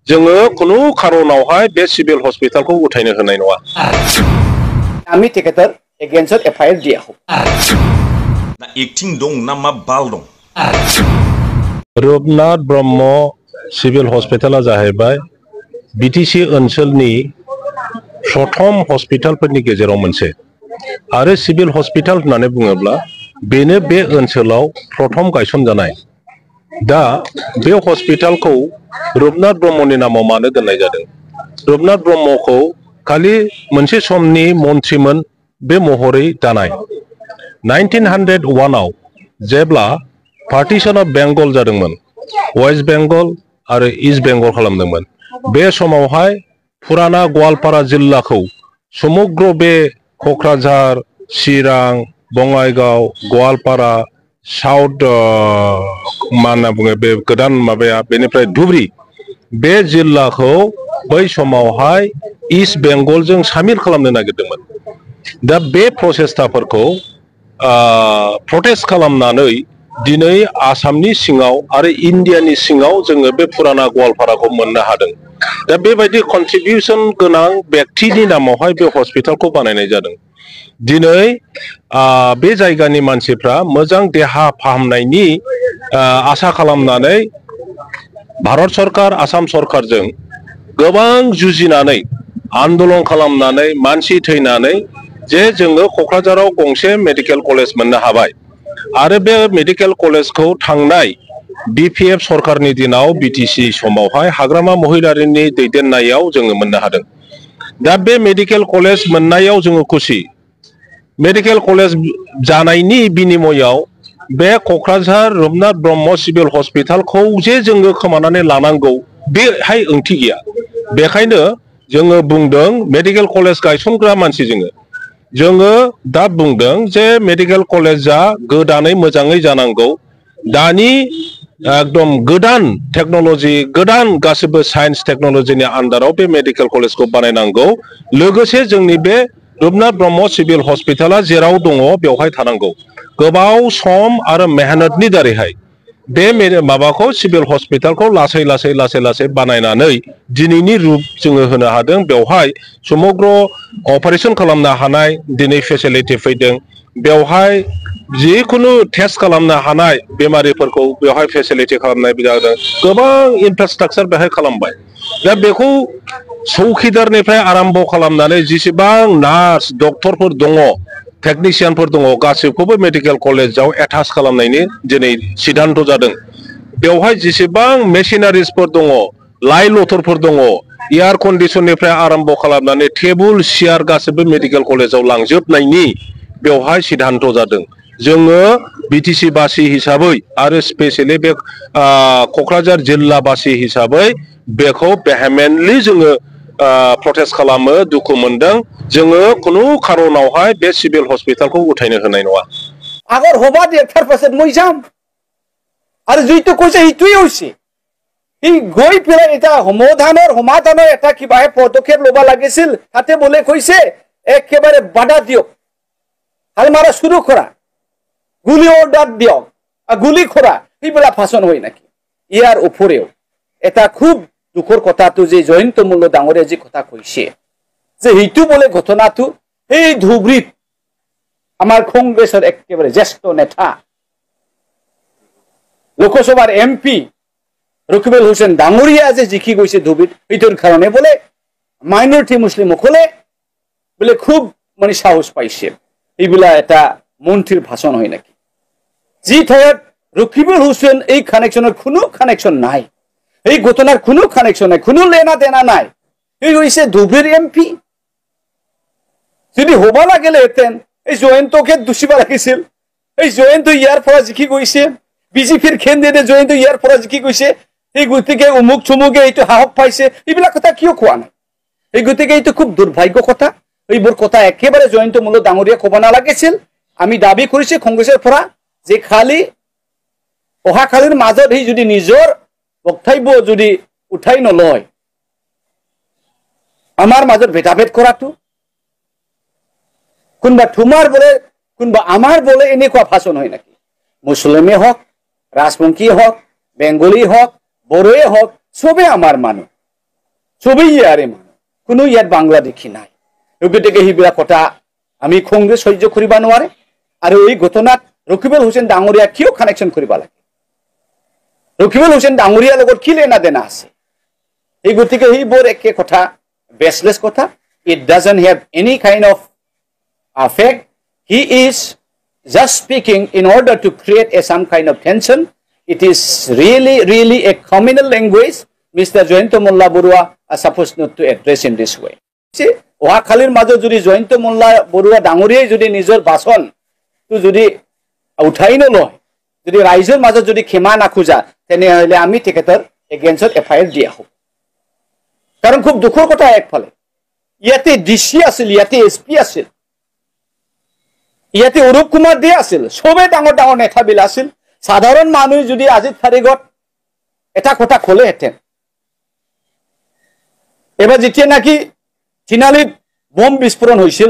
जोङो खुनु खारनावहाय बे सिभिल हस्पिटालखौ उथायनो होनाय नङा। आमी टिकेटर एगेन्स्ट एफआईआर दियाखै ना एक्टिं दं ना मा बाल दं? रुपनाथ ब्रह्म सिभिल हस्पिटाला जाहैबाय बिटिसि ओनसोलनि प्रथम हस्पिटालफोरनि गेजेराव मोनसे आरो सिभिल हस्पिटाल होननानै बुङोब्ला बेनो बे ओनसोलाव प्रथम गायसनजानाय। दा बे हस्पिटालखौ रुपनाथ ब्रह्मनि नामाव मानो दोननाय जादों? रुपनाथ ब्रह्मखौ खालि मोनसे समनि मन्थ्रिमोन बे महरै दानाय। 1901 आव जेब्ला पार्टिशन अफ बेंगल जादोंमोन, वेस्ट बेंगल आरो इस्ट बेंगल खालामदोंमोन, बे समावहाय फुराना गवालपारा जिल्लाखौ समग्र बे क'क्राझार, चिरां, बङाइगाव, गवालपारा, साउथ मा होनना बुङो बे गोदान माबाया बेनिफ्राय धुबरी बे जिल्लाखौ बै समावहाय इस्ट बेंगलजों सामिल खालामनो नागिरदोंमोन। दा बे प्रसेस्टाफोरखौ प्रटेस्ट खालामनानै दिनै आसामनि सिङाव आरो इन्डियानि सिङाव जोङो बे फुराना गवालपाराखौ मोननो हादों। दा बेबायदि कन्ट्रिबिउसन गोनां व्यक्तिनि नामावहाय बे हस्पिटालखौ बानायनाय जादों। दिनै बे जायगानि मानसिफ्रा मोजां देहा फाहामनायनि आसा खालामनानै भारत सरकार, आसाम सरकारजों गोबां जुजिनानै आन्दोलन खालामनानै मानसि थैनानै जे जोङो क'क्राझाराव गंसे मेडिकेल कलेज मोननो हाबाय आरो बे मेडिकेल कलेजखौ थांनाय बिपिएफ सरकारनि दिनाव बिटिसि समावहाय हाग्रामा महिलारिनि दैदेननायाव जोङो मोननो हादों। दा बे मेडिकेल कलेज मोननायाव जोङो खुसि। मेडिकेल कलेज जानायनि बिनिमयआव बे क'क्राझार रुपनाथ ब्रह्म सिभिल हस्पिटालखौ जे जोङो खोमानानै लानांगौ बेहाय ओंथि गैया। बेखायनो जोङो बुंदों मेडिकेल कलेज गायसनग्रा मानसि जोङो दा बुंदों जे मेडिकेल कलेजा गोदानै मोजाङै जानांगौ। दानि एकदम गोदान टेक्न'लजि, गोदान गासिबो साइन्स टेक्न'लजिनि आन्दाराव बे मेडिकेल कलेजखौ बानायनांगौ। लोगोसे जोंनि बे रुपनाथ ब्रह्म सिभिल हस्पिटाला जेराव दङ बेवहाय थानांगौ। गोबाव सम आरो मेहनतनि दारैहाय बे माबाखौ सिभिल हस्पिटालखौ लासै लासै बानायनानै दिनैनि रुप जोङो होनो हादों। बेवहाय समग्र अपारेशन खालामनो हानाय दिनै फेसिलिटि फैदों। बेवहाय जिखुनु टेस्ट खालामनो हानाय बेमारिफोरखौ बेवहाय फेसिलिटि खालामनाय जादों। गोबां इनफ्रास्ट्राक्चार बेहाय खालामबाय। दा बेखौ चौकिदारनिफ्राय आरम्भ खालामनानै जेसेबां नार्स डक्टरफोर दङ, टेकनिशियानफोर दङ, गासिबखौबो मेडिकेल कलेजाव एटाच खालामनायनि दिनै सिद्धान्त जादों। बेवहाय जेसेबां मेसिनारिसफोर दङ, लाइ लथरफोर दङ, एयार कन्डिसननिफ्राय आरम्भ खालामनानै टेबुल सियार गासिबो मेडिकेल कलेजाव लांजोबनायनि बेवहाय सिद्धान्त जादों। जोङो बिटिसि बासि हिसाबै आरो स्पेसियेलि बे क'क्राझार जिल्लाबासि हिसाबै बेखौ भेहेमेन्टलि जोङो प्रटेस्ट खालामो, दुखु मोनदों। जोङो खुनु खारनावहाय बे सिभिल हस्पिटालखौ उथायनो होनाय नङा। আগৰ হবাত 100% মই যাম আৰু যিটো কৈছে সেইটোৱে হৈছে। সি গৈ পেলাই এটা সমাধানৰ এটা কিবাহে পদক্ষেপ ল'ব লাগিছিল। তাতে বোলে কৈছে একেবাৰে বাধা দিয়ক, হাল মাৰা শুরু কৰা, গুলি অৰ্ডাৰ দিয়ক, গুলি কৰা, সেইবিলাক ভাষণ হয় নাকি? ইয়াৰ উপৰেও এটা খুব দুখৰ কথাটো যে জয়ন্ত মল্ল ডাঙৰীয়া যি কথা কৈছে যে সেইটো বোলে ঘটনাটো এই ধুবুৰীত আমাৰ কংগ্ৰেছৰ একেবাৰে জ্যেষ্ঠ নেতা লোকসভাৰ MP ৰকিবুল হুছেইন ডাঙৰীয়া যে জিকি গৈছে ধুবুৰীত, সেইটোৰ কাৰণে বোলে মাইনৰিটি মুছলিমসকলে বোলে খুব মানে সাহস পাইছে। এইবিলাক এটা মন্ত্ৰীৰ ভাষণ হয় নাকি? যি ঠাইত ৰকিবুল হুছেইন এই কানেকশ্যনৰ কোনো কানেকশ্যন নাই, এই ঘটনাৰ কোনো কানেকশ্যন নাই, কোনো লেনা দেনা নাই, এই হৈছে ধুবুৰীৰ MP। যদি হ'ব লাগিলেহেঁতেন এই জয়ন্তকে দুচিব লাগিছিল। এই জয়ন্ত ইয়াৰ পৰা জিকি গৈছে, বিজেপিৰ কেন্দ্ৰীয় জয়ন্ত ইয়াৰ পৰা জিকি গৈছে, এই গতিকে উমুক চুমুকে এইটো সাহস পাইছে, এইবিলাক কথা কিয় কোৱা নাই? এই গতিকে এইটো খুব দুৰ্ভাগ্য কথা। এইবোৰ কথা একেবাৰে জয়ন্ত মল্ল ডাঙৰীয়া ক'ব নালাগিছিল। আমি দাবী কৰিছো কংগ্ৰেছৰ পৰা যে খালি অহাকালিৰ মাজত সি যদি নিজৰ বক্তব্য যদি উঠাই নলয়, আমাৰ মাজত ভেদাভেদ কৰাটো, কোনোবা তোমাৰ বোলে কোনোবা আমাৰ বোলে এনেকুৱা ভাষণ হয় নাকি? মুছলিমে হওক, ৰাজবংশী হওক, বেংগলী হওক, বড়োৱে হওক, চবে আমাৰ মানুহ। সবই ইয়ারে মানুষ কোনো ইয়াত বাংলা দেখি নাই গতিকে সেইবিলাক কথা আমি খংৰে সহ্য কৰিব নোৱাৰে আৰু এই ঘটনাত ৰকিবুল হুছেইন ডাঙৰীয়া কিয় কানেকশ্যন কৰিব লাগে ৰকিবুল হুছেইন ডাঙৰীয়াৰ লগত কি লেনা দেনা আছে এই গতিকে সেইবোৰ একে কথা বেসলেস কথা it doesn't have any kind of effect he is just speaking in order to create some kind of tension it is really a communal language Mr. Joyento Molla Borua are supposed not to address in this way see ওহা খালিৰ মাজত যদি জয়ন্ত মোল্লা বৰুৱা ডাঙৰীয়াই যদি নিজৰ বাসন তো যদি উঠাই নলয় যদি ৰাইজৰ মাজত যদি ক্ষমা নাখোজা তেনেহলে আমি তেখেতৰ এগেইনষ্টত এফআইআৰ দিয়া হ'ব কাৰণ খুব দুখৰ কথা একফালে ইয়াতে ডিসি আছিল ইয়াতে এসপি আছিল ইয়াতে অৰূপ কুমাৰ দে আছিল সবে ডাঙৰ ডাঙৰ নেতাবিল আছিল সাধাৰণ মানুহ যদি আজি তাৰিখত এটা কথা ক'লেহেঁতেন এবাৰ যেতিয়া নাকি তিনালিত বম বিস্ফোৰণ হৈছিল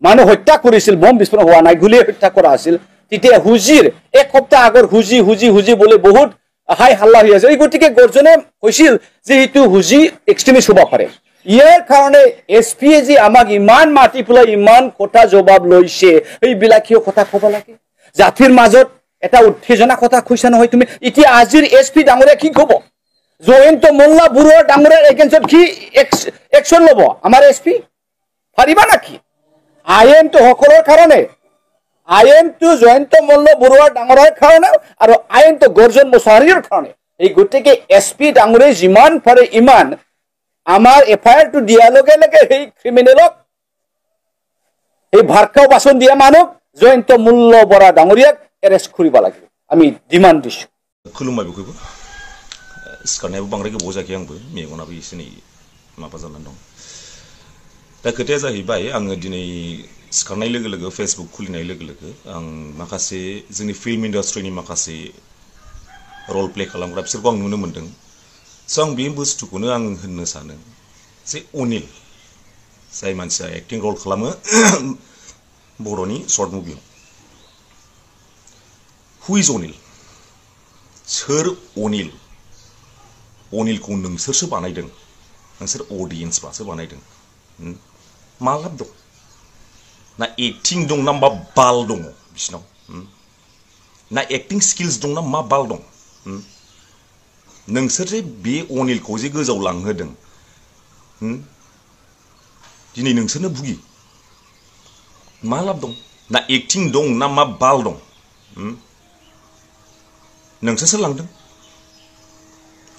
মানুহ হত্যা কৰিছিল বম বিস্ফোৰণ হোৱা নাই গুলি হত্যা কৰা আছিল তেতিয়া হুজিৰ এক সপ্তাহ আগৰ হুজি বলে বহুত হাই হাল্লা হৈ আছে এই গতিকে গৰ্জনে কৈছিল যে এইটো হুজি এক্সট্ৰিমিষ্ট হ'ব পাৰে ইয়াৰ কাৰণে এসপিয়ে যে আমাক ইমান মাটি ফুলাই ইমান কথা জবাব লৈছে এইবিলাকিও কথা ক'ব লাগে জাতিৰ মাজত এটা উত্তেজনা কথা কৈছা নহয় তুমি এতিয়া আজিৰ এসপি ডাঙৰীয়া কি ক'ব জয়ন্ত মোল্লা বৰুৱা ডাঙৰীয়াৰ এগেইনষ্টত কি একশন ল'ব আমাৰ এসপি পাৰিবা নাকি আইএনটো সকলৰ কাৰণে আইএনটো জয়ন্ত মোল্লা বৰুৱা ডাঙৰীয়াৰ কাৰণে আৰু আইএনটো গৰ্জন মুছাহাৰীৰ কাৰণে এই গতিকে এসপি ডাঙৰীয়াই যিমান পাৰে ইমান আমাৰ এফআইআৰ টো দিয়াৰ লগে লগে এই ক্ৰিমিনেলক এই ভাৰকাও বাসন দিয়া মানুহ জয়ন্ত মোল্লা বৰুৱা ডাঙৰীয়াক এৰেষ্ট কৰিব লাগিব আমি ডিমান্ড দিছো खुलुमबाय बयखौबो सिखारनायाबो बांद्राय गोबाव जायाखै आंबो मेगनाबो एसे नै माबा जानानै दं दा खोथाया जाहैबाय आङो दिनै सिखारनाय लोगो लोगो फेसबुक खुलिनाय लोगो लोगो आं माखासे जोंनि फिल्म इन्डास्ट्रिनि माखासे रल प्ले खालामग्रा बिसोरखौ आं नुनो मोन्दों स' आं बे बुस्थुखौनो आं होननो सानो जे अनिल जाय मानसिया एक्टिं रल खालामो बर'नि शर्ट मुभियाव हु इज अनिल सोर अनिल अनिलखौ नोंसोरसो बानायदों नोंसोर अडियेन्सफ्रासो बानायदों मा लाब दं ना एक्टिं दं ना मा बाल दङ बिसिनाव ना एक्टिं स्किल्स दं ना मा बाल दं नोंसोर जे बे अनिलखौ जे गोजाव लांहोदों दिनै नोंसोरनो भुगि मा लाब दं ना एक्टिं दं ना मा बाल दं नोंसोरसो लांदों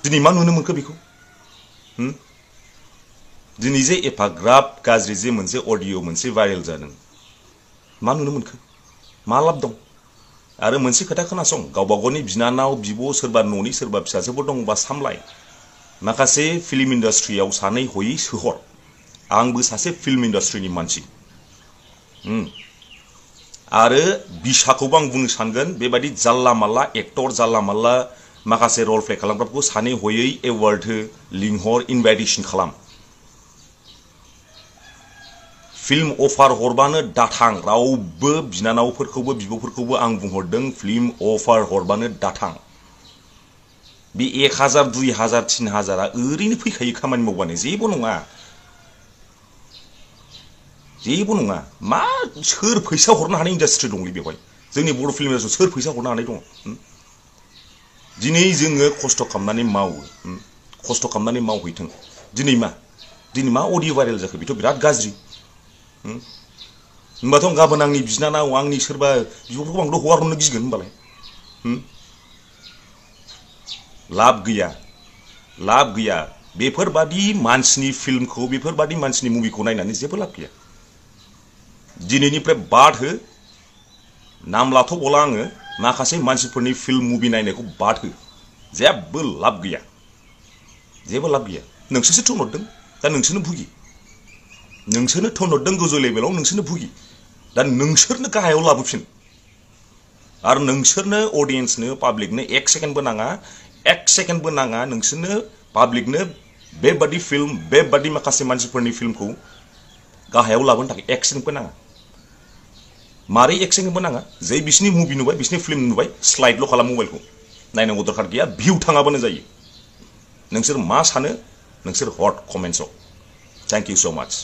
दिनै मा नुनो मोनखो बेखौ दिनै जे एफाग्राब गाज्रि जे मोनसे अडिअ मोनसे भाइरेल जादों मा नुनो मोनखो मा लाब दं आरो मोनसे खोथा खोनासं गावबा गावनि बिनानाव बिब' सोरबा न'नि सोरबा फिसाजोफोर दंबा सामलाय माखासे फिल्म इन्डास्ट्रियाव सानै हयै सोहर आंबो सासे फिल्म इन्डास्ट्रिनि मानसि आरो बिसाखौबो आं बुंनो सानगोन बेबायदि जाल्ला माल्ला एक्टर जाल्ला माल्ला माखासे रल प्ले खालामग्राफोरखौ सानै हयै एवार्ड हो लिंहर इनभाइटेसन खालाम फिल्म अफार हरबानो दाथां रावबो बिनानावफोरखौबो बिब'फोरखौबो आं बुंहरदों फिल्म अफार हरबानो दाथां बे 1000 2000 3000 ओरैनो फैखायो खामानि मावबानो जेबो नङा मा सोर फैसा हरनो हानाय इन्डास्ट्रि दंलै बेवहाय जोंनि बर' फिल्म इन्डास्ट्रियाव सोर फैसा हरनो हानाय दङ दिनै जोङो खस्थ' खालामनानै मावो खस्थ' खालामनानै मावहैथों दिनै मा अडिअ भाइरेल जाखो बेथ' बिराद गाज्रि होमबाथ' गाबोन आंनि बिनानाव आंनि सोरबा बिब'फोरखौ आंथ' हगारहरनो गिगोन होमबालाय लाब गैया बेफोरबादि मानसिनि फिल्मखौ बेफोरबादि मानसिनि मुभिखौ नायनानै जेबो लाब गैया दिनैनिफ्राय बाद हो नाम लाथ'बला आङो माखासे मानसिफोरनि फिल्म मुभि नायनायखौ बाद हो जेबो लाब गैया नोंसोरसो थोनहरदों दा नोंसोरनो भुगि नोंसोरनो थोनहरदों गोजौ लेभेलाव नोंसोरनो भुगि दा नोंसोरनो गाहायाव लाबोफिन आरो नोंसोरनो अडियेन्सनो पाब्लिकनो एक सेकेन्डबो नाङा नोंसोरनो पाब्लिकनो बेबादि फिल्म बेबादि माखासे मानसिफोरनि फिल्मखौ गाहायाव लाबोनो थाखाय एक सेकेन्डबो नाङा मारै एक सेकेन्डबो नाङा जै बिसिनि मुभि नुबाय बिसिनि फिल्म नुबाय स्लाइडल' खालाम मबाइलखौ नायनांगौ दरखार गैया भिउ थाङाबानो जायो नोंसोर मा सानो नोंसोर हर कमेन्ट्सआव थैंक यू सो मच